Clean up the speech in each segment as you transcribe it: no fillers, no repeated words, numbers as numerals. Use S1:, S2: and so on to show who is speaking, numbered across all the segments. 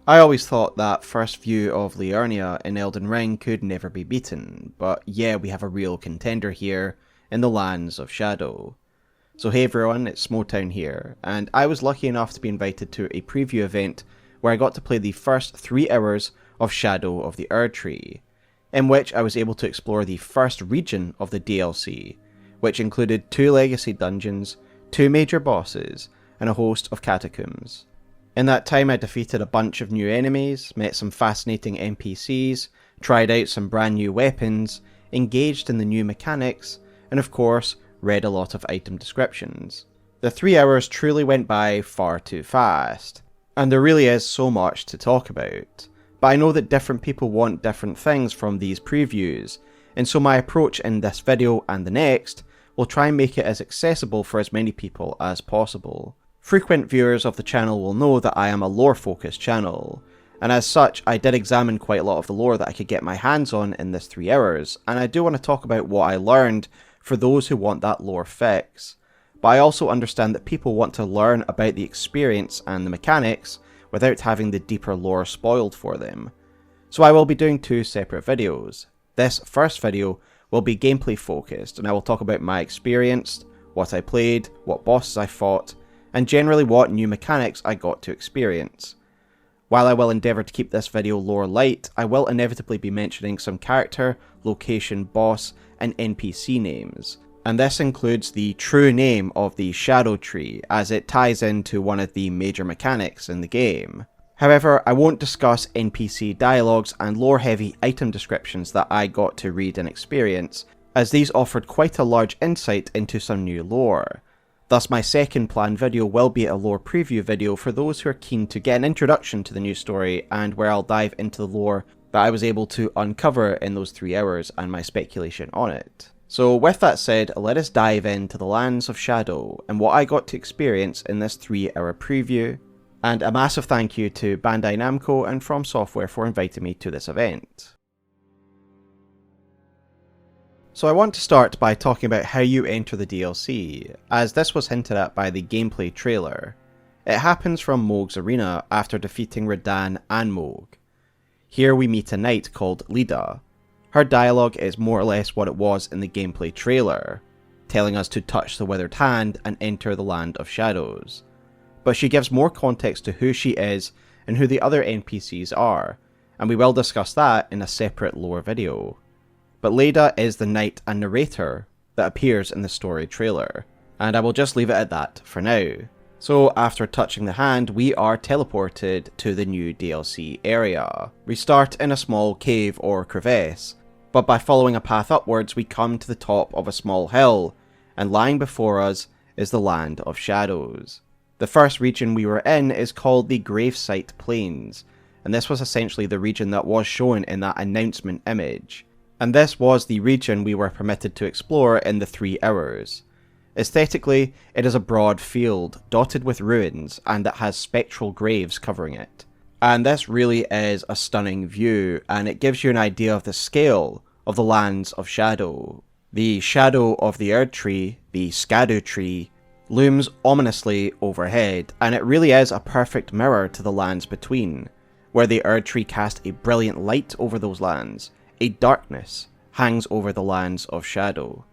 S1: I always thought that first view of Liurnia in Elden Ring could never be beaten, but yeah, we have a real contender here in the Lands of Shadow. So hey everyone, it's SmoughTown here, and I was lucky enough to be invited to a preview event where I got to play the first 3 hours of Shadow of the Erdtree, in which I was able to explore the first region of the DLC, which included 2 legacy dungeons, 2 major bosses, and a host of catacombs. In that time I defeated a bunch of new enemies, met some fascinating NPCs, tried out some brand new weapons, engaged in the new mechanics, and of course, read a lot of item descriptions. The 3 hours truly went by far too fast, and there really is so much to talk about. But I know that different people want different things from these previews, and so my approach in this video and the next will try and make it as accessible for as many people as possible. Frequent viewers of the channel will know that I am a lore focused channel, and as such I did examine quite a lot of the lore that I could get my hands on in this 3 hours, and I do want to talk about what I learned for those who want that lore fix. But I also understand that people want to learn about the experience and the mechanics without having the deeper lore spoiled for them. So I will be doing 2 separate videos. This first video will be gameplay focused, and I will talk about my experience, what I played, what bosses I fought, and generally what new mechanics I got to experience. While I will endeavour to keep this video lore light, I will inevitably be mentioning some character, location, boss, and NPC names, and this includes the true name of the Shadow Tree, as it ties into one of the major mechanics in the game. However, I won't discuss NPC dialogues and lore-heavy item descriptions that I got to read and experience, as these offered quite a large insight into some new lore. Thus my second planned video will be a lore preview video for those who are keen to get an introduction to the new story, and where I'll dive into the lore that I was able to uncover in those 3 hours and my speculation on it. So with that said, let us dive into the Lands of Shadow and what I got to experience in this 3-hour preview, and a massive thank you to Bandai Namco and FromSoftware for inviting me to this event. So I want to start by talking about how you enter the DLC, as this was hinted at by the gameplay trailer. It happens from Mohg's arena after defeating Radahn and Mohg. Here we meet a knight called Lida. Her dialogue is more or less what it was in the gameplay trailer, telling us to touch the withered hand and enter the Land of Shadows. But she gives more context to who she is and who the other NPCs are, and we will discuss that in a separate lore video. But Leda is the knight and narrator that appears in the story trailer, and I will just leave it at that for now. So after touching the hand, we are teleported to the new DLC area. We start in a small cave or crevice, but by following a path upwards we come to the top of a small hill, and lying before us is the Land of Shadows. The first region we were in is called the Gravesite Plains, and this was essentially the region that was shown in that announcement image. And this was the region we were permitted to explore in the 3 hours. Aesthetically, it is a broad field, dotted with ruins, and that has spectral graves covering it. And this really is a stunning view, and it gives you an idea of the scale of the Lands of Shadow. The shadow of the Erdtree, the Shadow Tree, looms ominously overhead, and it really is a perfect mirror to the lands between, where the Erdtree cast a brilliant light over those lands. A darkness hangs over the Lands of Shadow.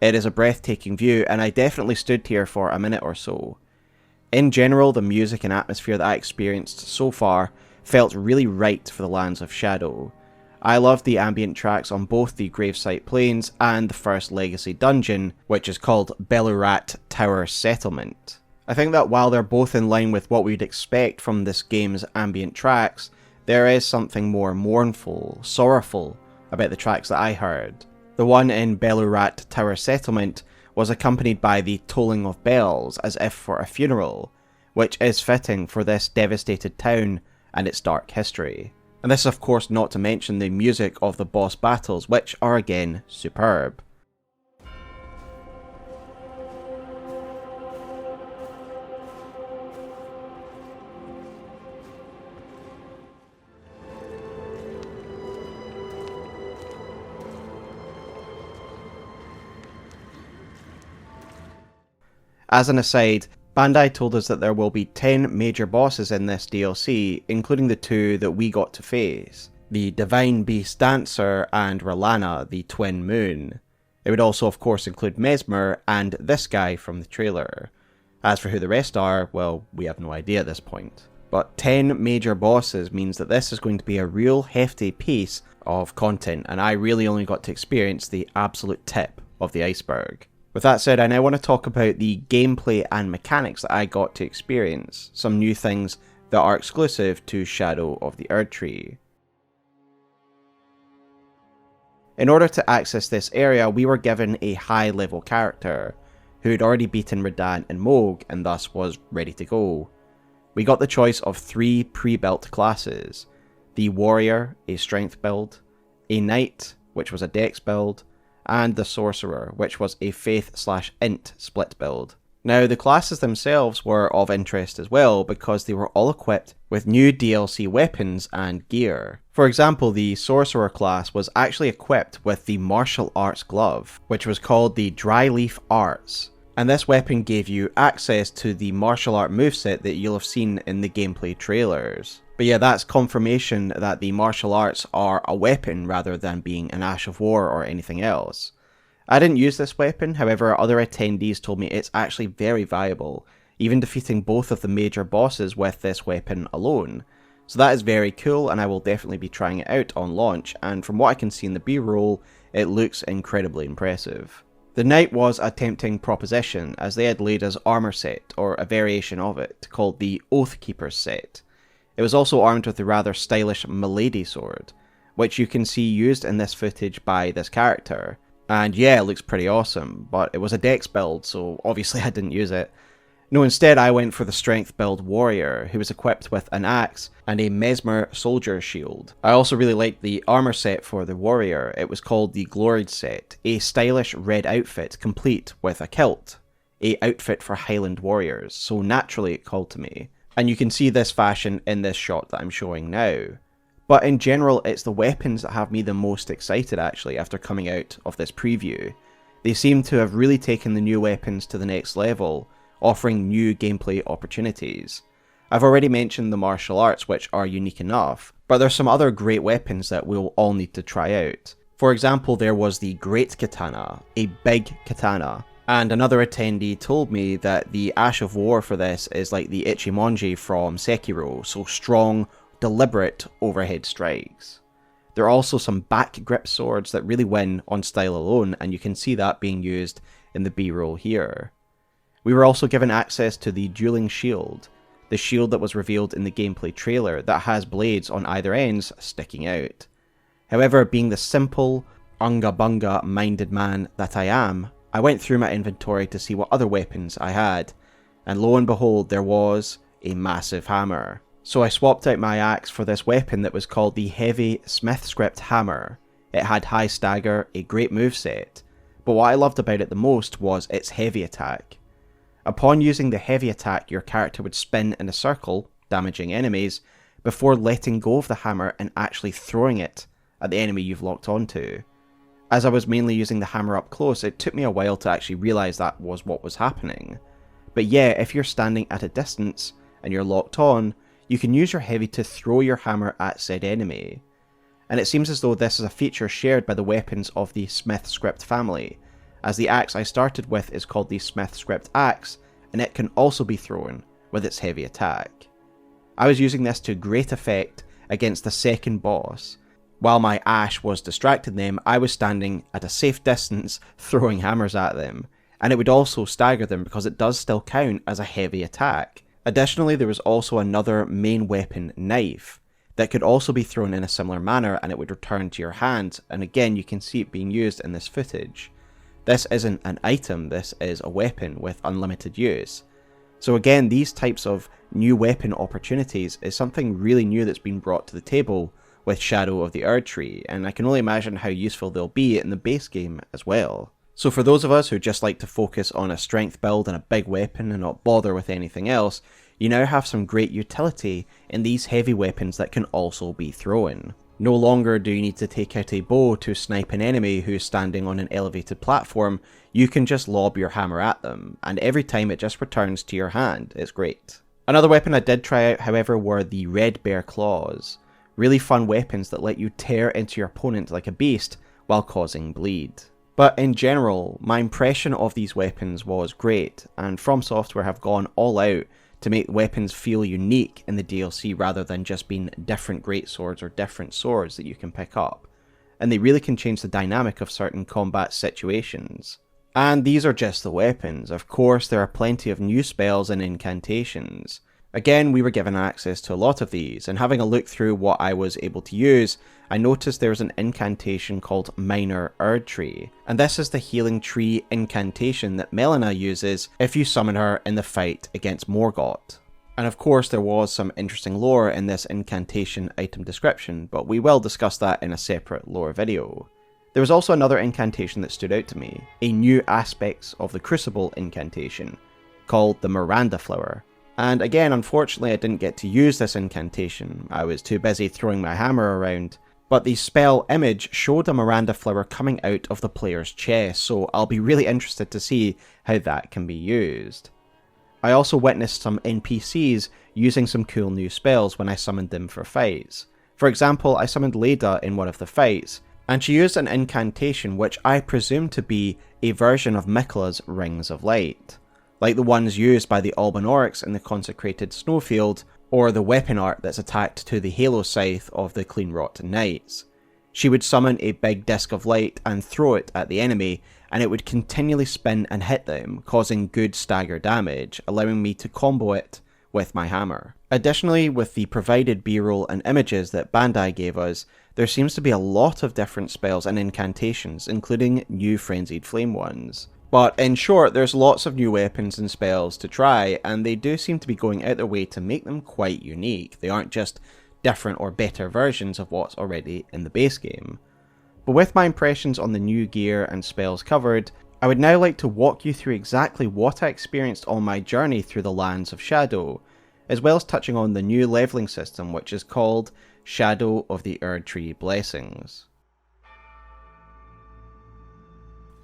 S1: It is a breathtaking view, and I definitely stood here for a minute or so. In general, the music and atmosphere that I experienced so far felt really right for the Lands of Shadow. I loved the ambient tracks on both the Gravesite Plains and the first Legacy Dungeon, which is called Belurat Tower Settlement. I think that while they're both in line with what we'd expect from this game's ambient tracks, there is something more mournful, sorrowful about the tracks that I heard. The one in Belurat Tower Settlement was accompanied by the tolling of bells as if for a funeral, which is fitting for this devastated town and its dark history. And this is of course not to mention the music of the boss battles, which are again superb. As an aside, Bandai told us that there will be 10 major bosses in this DLC, including the 2 that we got to face, the Divine Beast Dancer and R'Lana, the Twin Moon. It would also of course include Mesmer and this guy from the trailer. As for who the rest are, well, we have no idea at this point. But 10 major bosses means that this is going to be a real hefty piece of content, and I really only got to experience the absolute tip of the iceberg. With that said, I now want to talk about the gameplay and mechanics that I got to experience, some new things that are exclusive to Shadow of the Erdtree. In order to access this area, we were given a high level character, who had already beaten Radahn and Mohg and thus was ready to go. We got the choice of 3 pre-built classes, the Warrior, a strength build, a Knight, which was a dex build, and the Sorcerer, which was a faith/int split build. Now, the classes themselves were of interest as well because they were all equipped with new DLC weapons and gear. For example, the Sorcerer class was actually equipped with the Martial Arts Glove, which was called the Dryleaf Arts, and this weapon gave you access to the martial art moveset that you'll have seen in the gameplay trailers. But yeah, that's confirmation that the martial arts are a weapon rather than being an Ash of War or anything else. I didn't use this weapon, however other attendees told me it's actually very viable, even defeating both of the major bosses with this weapon alone. So that is very cool, and I will definitely be trying it out on launch, and from what I can see in the B-roll, it looks incredibly impressive. The Knight was a tempting proposition, as they had laid us armour set, or a variation of it, called the Oathkeeper's set. It was also armed with the rather stylish Milady sword, which you can see used in this footage by this character. And yeah, it looks pretty awesome, but it was a dex build, so obviously I didn't use it. No, instead I went for the strength build Warrior, who was equipped with an axe and a Mesmer soldier shield. I also really liked the armour set for the Warrior. It was called the Gloried set, a stylish red outfit complete with a kilt, a outfit for Highland warriors, so naturally it called to me. And you can see this fashion in this shot that I'm showing now. But in general, it's the weapons that have me the most excited actually after coming out of this preview. They seem to have really taken the new weapons to the next level, offering new gameplay opportunities. I've already mentioned the martial arts, which are unique enough, but there's some other great weapons that we'll all need to try out. For example, there was the Great Katana, a big katana, and another attendee told me that the Ash of War for this is like the Ichimonji from Sekiro, so strong, deliberate overhead strikes. There are also some back grip swords that really win on style alone, and you can see that being used in the B-roll here. We were also given access to the Dueling Shield, the shield that was revealed in the gameplay trailer that has blades on either ends sticking out. However, being the simple, unga-bunga minded man that I am, I went through my inventory to see what other weapons I had, and lo and behold there was a massive hammer. So I swapped out my axe for this weapon that was called the Heavy Smith Script Hammer. It had high stagger, a great moveset, but what I loved about it the most was its heavy attack. Upon using the heavy attack, your character would spin in a circle, damaging enemies, before letting go of the hammer and actually throwing it at the enemy you've locked onto. As I was mainly using the hammer up close, it took me a while to actually realise that was what was happening. But yeah, if you're standing at a distance and you're locked on, you can use your heavy to throw your hammer at said enemy. And it seems as though this is a feature shared by the weapons of the Smith Script family, as the axe I started with is called the Smith Script Axe, and it can also be thrown with its heavy attack. I was using this to great effect against the second boss. While my Ash was distracting them, I was standing at a safe distance throwing hammers at them, and it would also stagger them because it does still count as a heavy attack. Additionally, there was also another main weapon, Knife, that could also be thrown in a similar manner and it would return to your hand, and again you can see it being used in this footage. This isn't an item, this is a weapon with unlimited use. So again, these types of new weapon opportunities is something really new that's been brought to the table with Shadow of the Erdtree, and I can only imagine how useful they'll be in the base game as well. So for those of us who just like to focus on a strength build and a big weapon and not bother with anything else, you now have some great utility in these heavy weapons that can also be thrown. No longer do you need to take out a bow to snipe an enemy who's standing on an elevated platform, you can just lob your hammer at them, and every time it just returns to your hand. It's great. Another weapon I did try out, however, were the Red Bear Claws. Really fun weapons that let you tear into your opponent like a beast while causing bleed. But in general, my impression of these weapons was great, and FromSoftware have gone all out to make weapons feel unique in the DLC rather than just being different greatswords or different swords that you can pick up. And they really can change the dynamic of certain combat situations. And these are just the weapons. Of course, there are plenty of new spells and incantations. Again, we were given access to a lot of these, and having a look through what I was able to use, I noticed there was an incantation called Minor Erdtree, and this is the healing tree incantation that Melina uses if you summon her in the fight against Morgott. And of course there was some interesting lore in this incantation item description, but we will discuss that in a separate lore video. There was also another incantation that stood out to me, a new aspects of the Crucible incantation, called the Miranda Flower. And again, unfortunately I didn't get to use this incantation, I was too busy throwing my hammer around, but the spell image showed a Miranda flower coming out of the player's chest, so I'll be really interested to see how that can be used. I also witnessed some NPCs using some cool new spells when I summoned them for fights. For example, I summoned Leda in one of the fights, and she used an incantation which I presume to be a version of Miquella's Rings of Light, like the ones used by the Albinaurics in the Consecrated Snowfield, or the weapon art that's attached to the Halo Scythe of the Cleanrot Knights. She would summon a big disc of light and throw it at the enemy, and it would continually spin and hit them, causing good stagger damage, allowing me to combo it with my hammer. Additionally, with the provided b-roll and images that Bandai gave us, there seems to be a lot of different spells and incantations, including new Frenzied Flame ones. But in short, there's lots of new weapons and spells to try, and they do seem to be going out their way to make them quite unique. They aren't just different or better versions of what's already in the base game. But with my impressions on the new gear and spells covered, I would now like to walk you through exactly what I experienced on my journey through the Lands of Shadow, as well as touching on the new leveling system which is called Shadow of the Erdtree Blessings.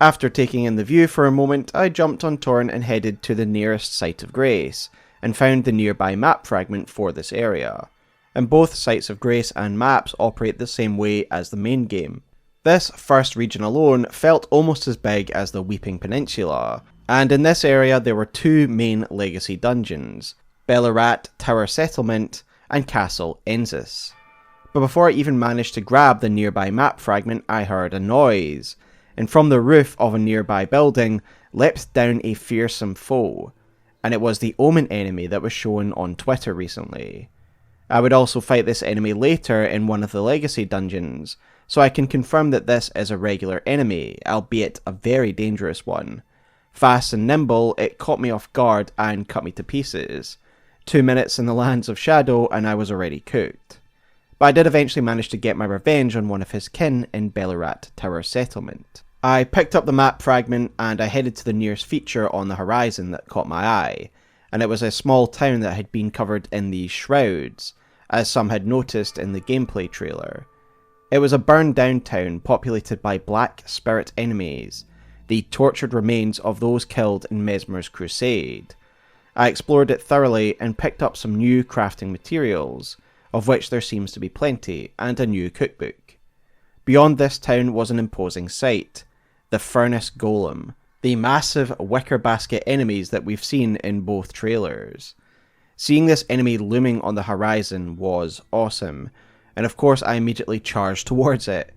S1: After taking in the view for a moment, I jumped on Torrent and headed to the nearest Site of Grace, and found the nearby map fragment for this area. And both Sites of Grace and maps operate the same way as the main game. This first region alone felt almost as big as the Weeping Peninsula, and in this area there were two main legacy dungeons, Bellarat Tower Settlement and Castle Enzis. But before I even managed to grab the nearby map fragment, I heard a noise, and from the roof of a nearby building leapt down a fearsome foe, and it was the Omen enemy that was shown on Twitter recently. I would also fight this enemy later in one of the legacy dungeons, so I can confirm that this is a regular enemy, albeit a very dangerous one. Fast and nimble, it caught me off guard and cut me to pieces. 2 minutes in the Lands of Shadow and I was already cooked. But I did eventually manage to get my revenge on one of his kin in Bellarat Tower Settlement. I picked up the map fragment and I headed to the nearest feature on the horizon that caught my eye, and it was a small town that had been covered in the shrouds, as some had noticed in the gameplay trailer. It was a burned down town populated by black spirit enemies, the tortured remains of those killed in Mesmer's crusade. I explored it thoroughly and picked up some new crafting materials, of which there seems to be plenty, and a new cookbook. Beyond this town was an imposing sight, the Furnace Golem, the massive wicker basket enemies that we've seen in both trailers. Seeing this enemy looming on the horizon was awesome, and of course I immediately charged towards it.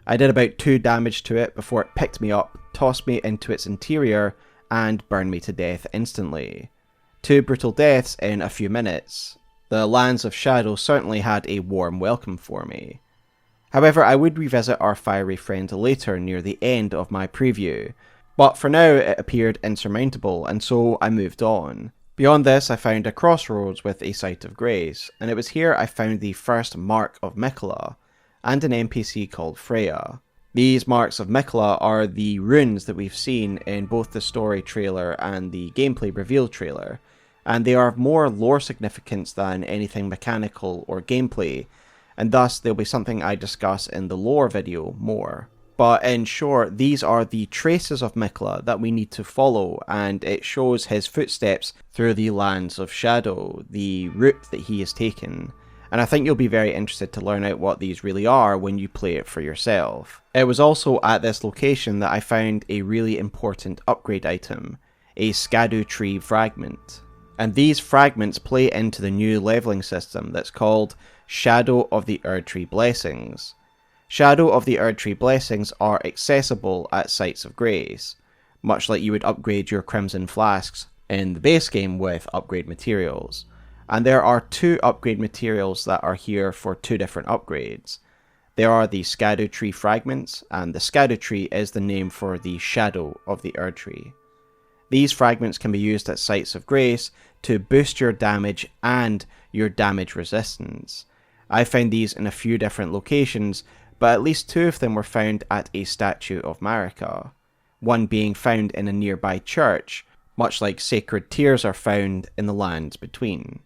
S1: I did about 2 damage to it before it picked me up, tossed me into its interior, and burned me to death instantly. 2 brutal deaths in a few minutes. The Lands of Shadow certainly had a warm welcome for me. However, I would revisit our fiery friend later near the end of my preview, but for now it appeared insurmountable and so I moved on. Beyond this I found a crossroads with a Site of Grace, and it was here I found the first Mark of Miquella, and an NPC called Freya. These Marks of Miquella are the runes that we've seen in both the story trailer and the gameplay reveal trailer, and they are of more lore significance than anything mechanical or gameplay, and thus they'll be something I discuss in the lore video more. But in short, these are the traces of Mikla that we need to follow, and it shows his footsteps through the lands of shadow, the route that he has taken. And I think you'll be very interested to learn out what these really are when you play it for yourself. It was also at this location that I found a really important upgrade item, a Erdtree fragment. And these fragments play into the new leveling system that's called Shadow of the Erdtree Blessings. Shadow of the Erdtree Blessings are accessible at Sites of Grace, much like you would upgrade your Crimson Flasks in the base game with upgrade materials. And there are 2 upgrade materials that are here for 2 different upgrades. There are the Erdtree fragments, and the Erdtree is the name for the Shadow of the Erdtree. These fragments can be used at Sites of Grace to boost your damage and your damage resistance. I found these in a few different locations, but at least 2 of them were found at a statue of Marika, one being found in a nearby church, much like sacred tears are found in the lands between.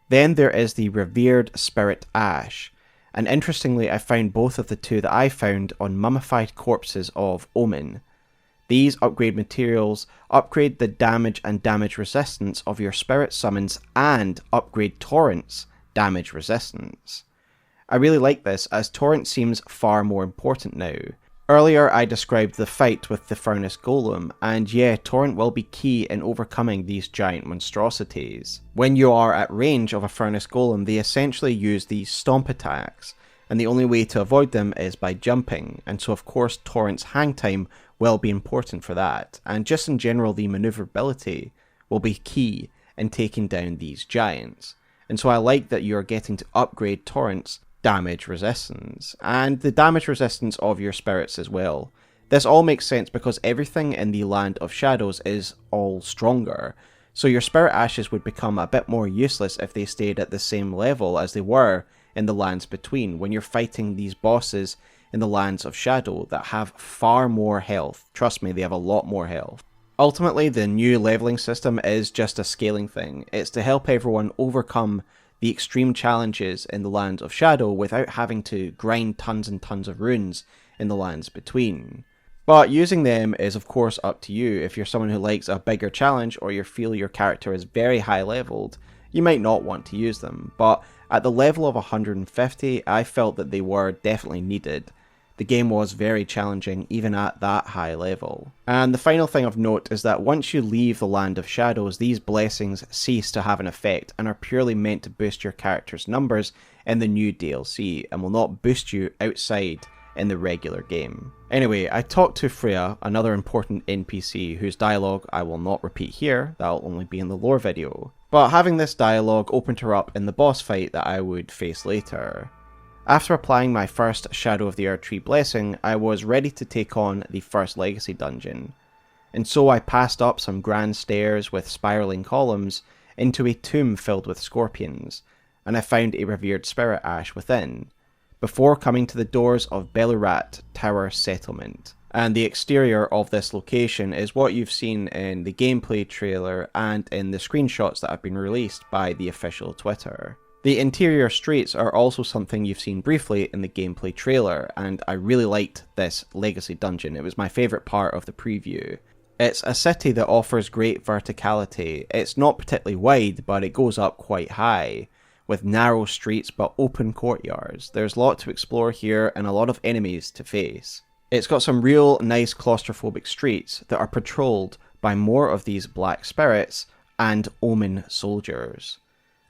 S1: Then there is the revered spirit ash, and interestingly I found both of the 2 that I found on mummified corpses of Omen. These upgrade materials upgrade the damage and damage resistance of your spirit summons and upgrade Torrent's damage resistance. I really like this, as Torrent seems far more important now. Earlier I described the fight with the Furnace Golem, and yeah, Torrent will be key in overcoming these giant monstrosities. When you are at range of a Furnace Golem, they essentially use these stomp attacks, and the only way to avoid them is by jumping, and so of course Torrent's hang time will be important for that, and just in general the maneuverability will be key in taking down these giants. And so I like that you're getting to upgrade Torrent's damage resistance, and the damage resistance of your spirits as well. This all makes sense because everything in the Land of Shadows is all stronger, so your spirit ashes would become a bit more useless if they stayed at the same level as they were in the lands between, when you're fighting these bosses in the Lands of Shadow that have far more health. Trust me, they have a lot more health. Ultimately, the new leveling system is just a scaling thing. It's to help everyone overcome the extreme challenges in the Land of Shadow without having to grind tons and tons of runes in the lands between. But using them is of course up to you. If you're someone who likes a bigger challenge, or you feel your character is very high leveled, you might not want to use them. But at the level of 150, I felt that they were definitely needed. The game was very challenging even at that high level. And the final thing of note is that once you leave the Land of Shadows, these blessings cease to have an effect and are purely meant to boost your character's numbers in the new DLC, and will not boost you outside in the regular game. Anyway, I talked to Freya, another important NPC whose dialogue I will not repeat here, that'll only be in the lore video. But having this dialogue opened her up in the boss fight that I would face later. After applying my first Shadow of the Erdtree blessing, I was ready to take on the first legacy dungeon, and so I passed up some grand stairs with spiralling columns into a tomb filled with scorpions, and I found a revered spirit ash within, before coming to the doors of Belurat Tower Settlement. And the exterior of this location is what you've seen in the gameplay trailer and in the screenshots that have been released by the official Twitter. The interior streets are also something you've seen briefly in the gameplay trailer, and I really liked this legacy dungeon. It was my favourite part of the preview. It's a city that offers great verticality. It's not particularly wide, but it goes up quite high, with narrow streets but open courtyards. There's a lot to explore here and a lot of enemies to face. It's got some real nice claustrophobic streets that are patrolled by more of these black spirits and Omen soldiers.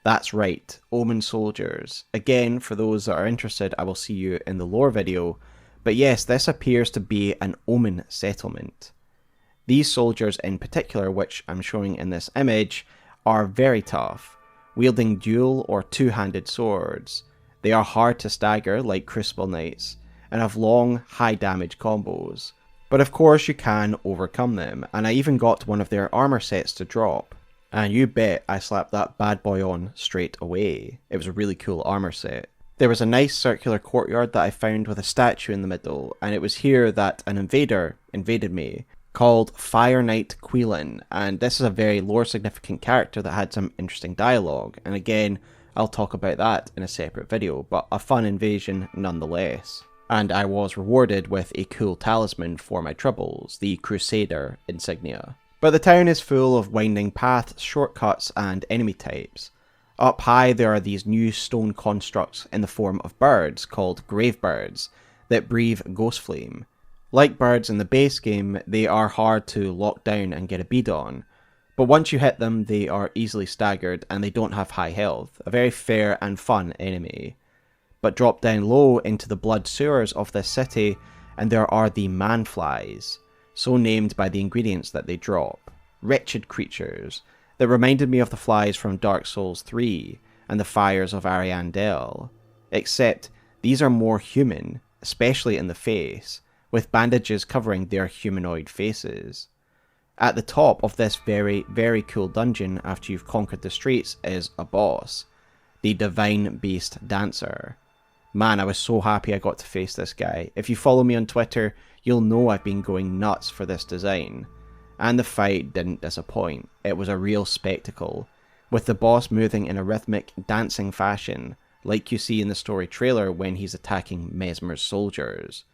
S1: That's right, Omen soldiers. Again, for those that are interested, I will see you in the lore video. But yes, this appears to be an Omen settlement. These soldiers in particular, which I'm showing in this image, are very tough, wielding dual or two-handed swords. They are hard to stagger like Crucible Knights, and have long, high damage combos. But of course you can overcome them, and I even got one of their armor sets to drop. And you bet I slapped that bad boy on straight away. It was a really cool armor set. There was a nice circular courtyard that I found with a statue in the middle, and it was here that an invader invaded me, called Fire Knight Quillen, and this is a very lore significant character that had some interesting dialogue, and again, I'll talk about that in a separate video, but a fun invasion nonetheless. And I was rewarded with a cool talisman for my troubles, the Crusader insignia. But the town is full of winding paths, shortcuts, and enemy types. Up high there are these new stone constructs in the form of birds called grave birds that breathe ghost flame. Like birds in the base game, they are hard to lock down and get a bead on, but once you hit them they are easily staggered and they don't have high health, a very fair and fun enemy. But drop down low into the blood sewers of this city and there are the man-flies, so named by the ingredients that they drop. Wretched creatures that reminded me of the flies from Dark Souls 3 and the fires of Ariandel, except these are more human, especially in the face, with bandages covering their humanoid faces. At the top of this very, very cool dungeon after you've conquered the streets is a boss, the Divine Beast Dancer. Man, I was so happy I got to face this guy. If you follow me on Twitter, you'll know I've been going nuts for this design. And the fight didn't disappoint. It was a real spectacle, with the boss moving in a rhythmic, dancing fashion, like you see in the story trailer when he's attacking Mesmer's soldiers.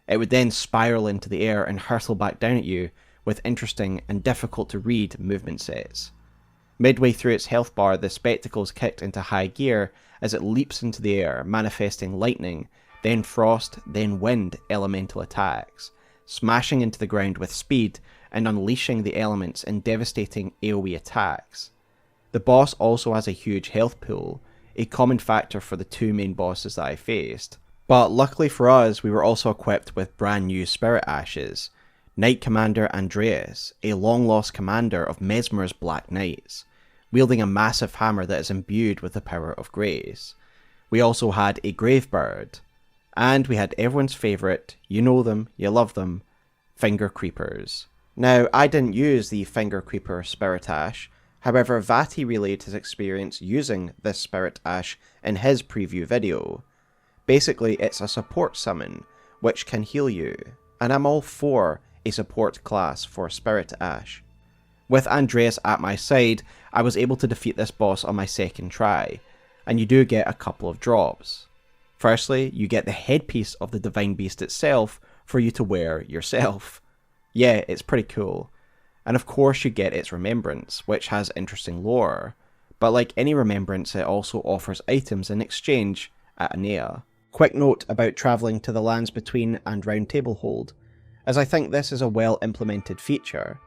S1: It would then spiral into the air and hurtle back down at you with interesting and difficult to read movement sets. Midway through its health bar, the spectacle's kicked into high gear as it leaps into the air, manifesting lightning, then frost, then wind elemental attacks, smashing into the ground with speed and unleashing the elements in devastating AoE attacks. The boss also has a huge health pool, a common factor for the two main bosses that I faced. But luckily for us, we were also equipped with brand new Spirit Ashes, Knight Commander Andreas, a long-lost commander of Mesmer's Black Knights, wielding a massive hammer that is imbued with the power of grace. We also had a Gravebird, and we had everyone's favourite, you know them, you love them, Finger Creepers. Now, I didn't use the Finger Creeper Spirit Ash, however Vati relayed his experience using this Spirit Ash in his preview video. Basically, it's a support summon, which can heal you, and I'm all for a support class for Spirit Ash. With Andreas at my side, I was able to defeat this boss on my second try, and you do get a couple of drops. Firstly, you get the headpiece of the Divine Beast itself for you to wear yourself. Yeah, it's pretty cool. And of course you get its remembrance, which has interesting lore, but like any remembrance it also offers items in exchange at Anea. Quick note about travelling to the lands between and Round Table Hold, as I think this is a well implemented feature.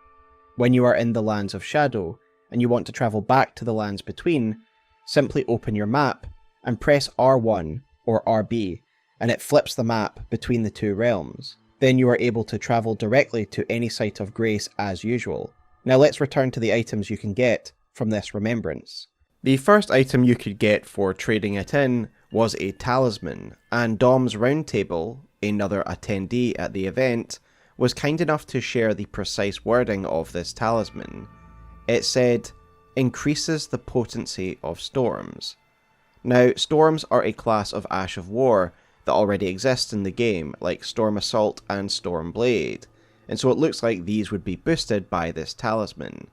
S1: When you are in the Lands of Shadow, and you want to travel back to the lands between, simply open your map, and press R1 or RB, and it flips the map between the two realms. Then you are able to travel directly to any site of grace as usual. Now let's return to the items you can get from this remembrance. The first item you could get for trading it in was a talisman, and Dom's Roundtable, another attendee at the event, was kind enough to share the precise wording of this talisman. It said, increases the potency of storms. Now, storms are a class of Ash of War that already exists in the game, like Storm Assault and Storm Blade, and so it looks like these would be boosted by this talisman.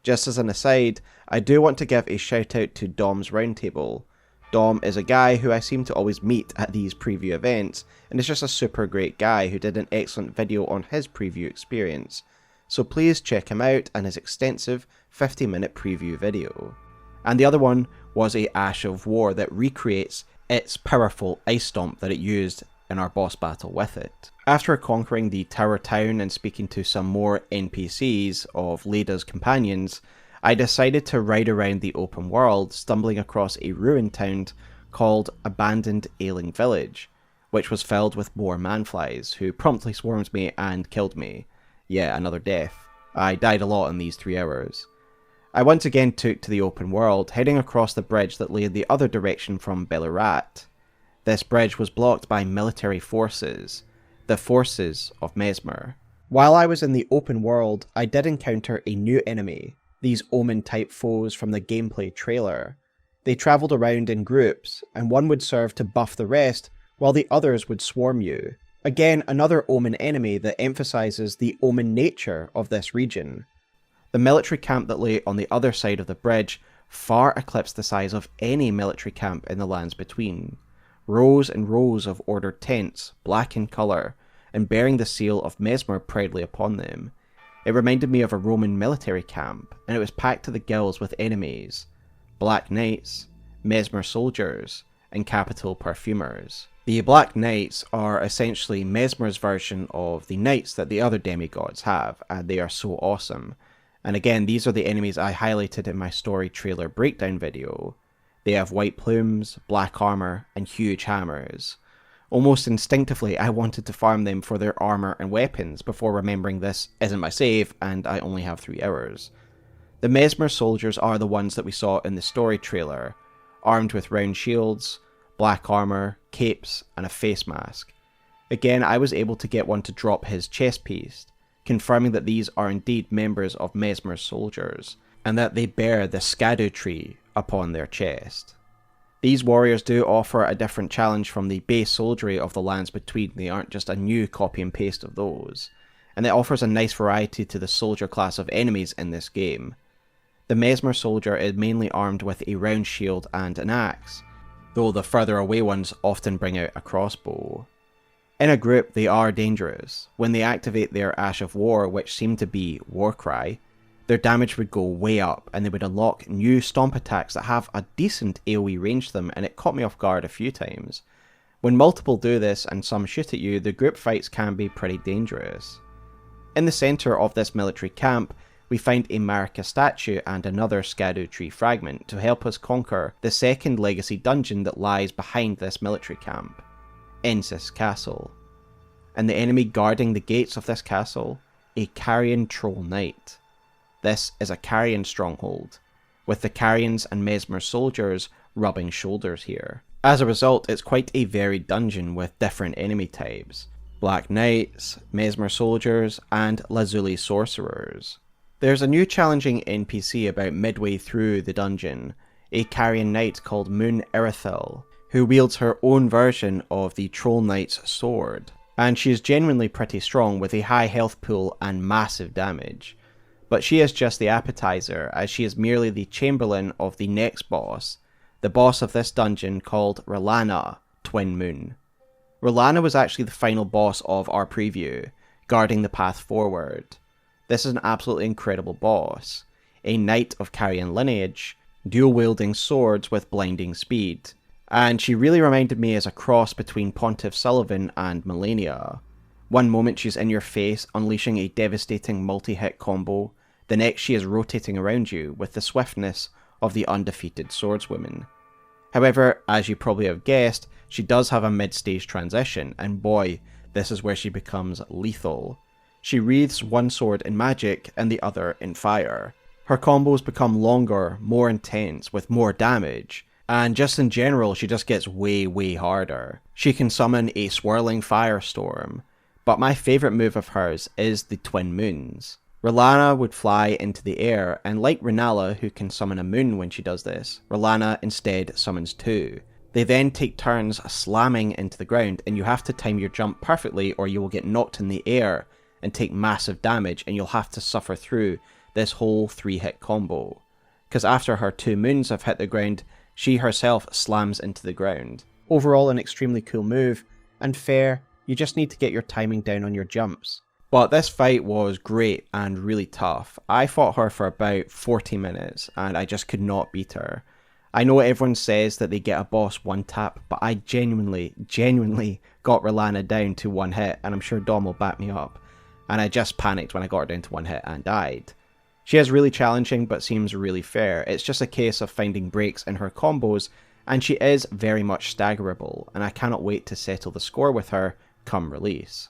S1: Just as an aside, I do want to give a shout out to Dom's Roundtable. Dom is a guy who I seem to always meet at these preview events, and is just a super great guy who did an excellent video on his preview experience, so please check him out and his extensive 50-minute preview video. And the other one was a Ash of War that recreates its powerful ice stomp that it used in our boss battle with it. After conquering the Tower Town and speaking to some more NPCs of Leda's companions, I decided to ride around the open world, stumbling across a ruined town called Abandoned Ailing Village, which was filled with more manflies, who promptly swarmed me and killed me. Yeah, another death. I died a lot in these 3 hours. I once again took to the open world, heading across the bridge that lay in the other direction from Bellerat. This bridge was blocked by military forces, the forces of Mesmer. While I was in the open world, I did encounter a new enemy, these Omen-type foes from the gameplay trailer. They travelled around in groups, and one would serve to buff the rest, while the others would swarm you. Again, another Omen enemy that emphasises the Omen nature of this region. The military camp that lay on the other side of the bridge far eclipsed the size of any military camp in the lands between. Rows and rows of ordered tents, black in colour, and bearing the seal of Mesmer proudly upon them. It reminded me of a Roman military camp, and it was packed to the gills with enemies. Black Knights, Mesmer soldiers, and capital perfumers. The Black Knights are essentially Mesmer's version of the knights that the other demigods have, and they are so awesome. And again, these are the enemies I highlighted in my story trailer breakdown video. They have white plumes, black armour, and huge hammers. Almost instinctively, I wanted to farm them for their armour and weapons before remembering this isn't my save and I only have 3 hours. The Mesmer soldiers are the ones that we saw in the story trailer, armed with round shields, black armour, capes, and a face mask. Again, I was able to get one to drop his chest piece, confirming that these are indeed members of Mesmer's soldiers, and that they bear the Erdtree upon their chest. These warriors do offer a different challenge from the base soldiery of the lands between. They aren't just a new copy and paste of those, and it offers a nice variety to the soldier class of enemies in this game. The Mesmer soldier is mainly armed with a round shield and an axe, though the further away ones often bring out a crossbow. In a group, they are dangerous. When they activate their Ash of War, which seemed to be Warcry, their damage would go way up, and they would unlock new stomp attacks that have a decent AoE range to them, and it caught me off guard a few times. When multiple do this and some shoot at you, the group fights can be pretty dangerous. In the centre of this military camp, we find a Marika statue and another Erdtree fragment to help us conquer the second legacy dungeon that lies behind this military camp, Ensis Castle. And the enemy guarding the gates of this castle, a Carian Troll Knight. This is a Carian stronghold, with the Carians and Mesmer soldiers rubbing shoulders here. As a result, it's quite a varied dungeon with different enemy types: Black Knights, Mesmer soldiers, and Lazuli sorcerers. There's a new challenging NPC about midway through the dungeon, a Carian knight called Moon Irithel, who wields her own version of the Troll Knight's sword, and she is genuinely pretty strong with a high health pool and massive damage. But she is just the appetizer, as she is merely the chamberlain of the next boss, the boss of this dungeon called R'hllana, Twin Moon. R'hllana was actually the final boss of our preview, guarding the path forward. This is an absolutely incredible boss, a knight of Carian lineage, dual-wielding swords with blinding speed, and she really reminded me as a cross between Pontiff Sullivan and Melania. One moment she's in your face, unleashing a devastating multi-hit combo, the next she is rotating around you with the swiftness of the undefeated swordswoman. However, as you probably have guessed, she does have a mid-stage transition, and boy, this is where she becomes lethal. She wreathes one sword in magic and the other in fire. Her combos become longer, more intense, with more damage, and just in general she just gets way harder. She can summon a swirling firestorm, but my favourite move of hers is the Twin Moons. R'hllana would fly into the air, and like Rennala, who can summon a moon when she does this, R'hllana instead summons 2. They then take turns slamming into the ground, and you have to time your jump perfectly or you will get knocked in the air and take massive damage, and you'll have to suffer through this whole 3-hit combo. Because after her 2 moons have hit the ground, she herself slams into the ground. Overall an extremely cool move, and fair. You just need to get your timing down on your jumps. But this fight was great and really tough. I fought her for about 40 minutes and I just could not beat her. I know everyone says that they get a boss one tap, but I genuinely got R'hllana down to 1 hit, and I'm sure Dom will back me up. And I just panicked when I got her down to 1 hit and died. She is really challenging but seems really fair. It's just a case of finding breaks in her combos, and she is very much staggerable, and I cannot wait to settle the score with her come release.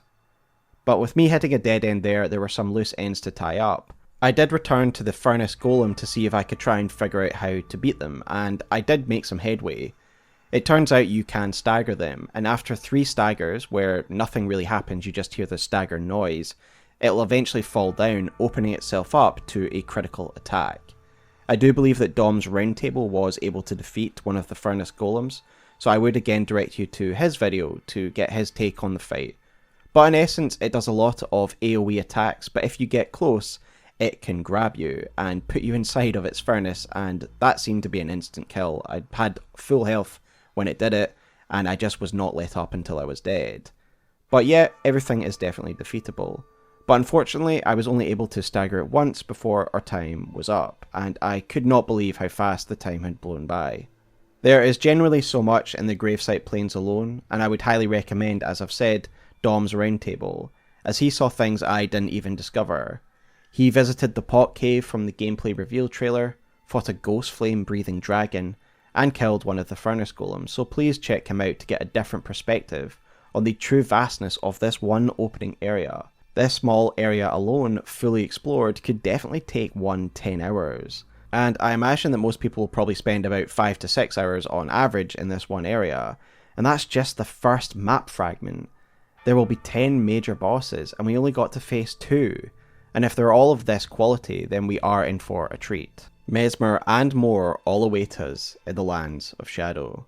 S1: But with me hitting a dead end there were some loose ends to tie up. I did return to the Furnace Golem to see if I could try and figure out how to beat them, and I did make some headway. It turns out you can stagger them, and after 3 staggers, where nothing really happens, you just hear the stagger noise, it'll eventually fall down, opening itself up to a critical attack. I do believe that Dom's roundtable was able to defeat one of the Furnace Golems, so I would again direct you to his video to get his take on the fight. But in essence, it does a lot of AoE attacks, but if you get close, it can grab you and put you inside of its furnace, and that seemed to be an instant kill. I had full health when it did it, and I just was not let up until I was dead. But yeah, everything is definitely defeatable. But unfortunately, I was only able to stagger it once before our time was up, and I could not believe how fast the time had blown by. There is generally so much in the gravesite plains alone, and I would highly recommend, as I've said, Dom's Roundtable, as he saw things I didn't even discover. He visited the pot cave from the gameplay reveal trailer, fought a ghost flame breathing dragon, and killed one of the furnace golems, so please check him out to get a different perspective on the true vastness of this one opening area. This small area alone, fully explored, could definitely take 10 hours. And I imagine that most people will probably spend about 5 to 6 hours on average in this one area, and that's just the first map fragment. There will be 10 major bosses, and we only got to face 2, and if they're all of this quality, then we are in for a treat. Mesmer and more all await us in the lands of Shadow.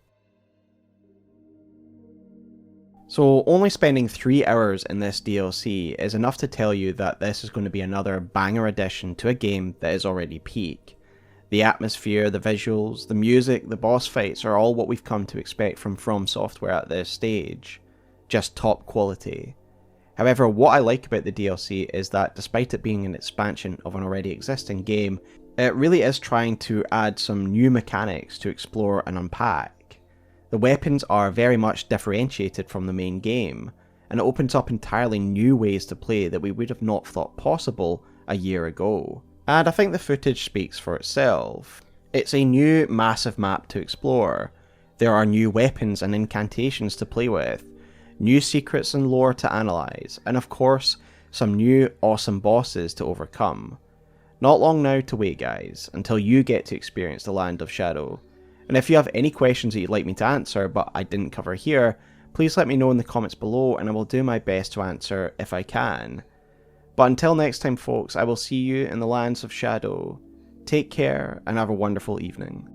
S1: So only spending 3 hours in this DLC is enough to tell you that this is going to be another banger addition to a game that is already peak. The atmosphere, the visuals, the music, the boss fights are all what we've come to expect from FromSoftware at this stage. Just top quality. However, what I like about the DLC is that despite it being an expansion of an already existing game, it really is trying to add some new mechanics to explore and unpack. The weapons are very much differentiated from the main game, and it opens up entirely new ways to play that we would have not thought possible a year ago. And I think the footage speaks for itself. It's a new massive map to explore. There are new weapons and incantations to play with, new secrets and lore to analyse, and of course, some new awesome bosses to overcome. Not long now to wait, guys, until you get to experience the Land of Shadow. And if you have any questions that you'd like me to answer but I didn't cover here, please let me know in the comments below and I will do my best to answer if I can. But until next time folks, I will see you in the Lands of Shadow. Take care and have a wonderful evening.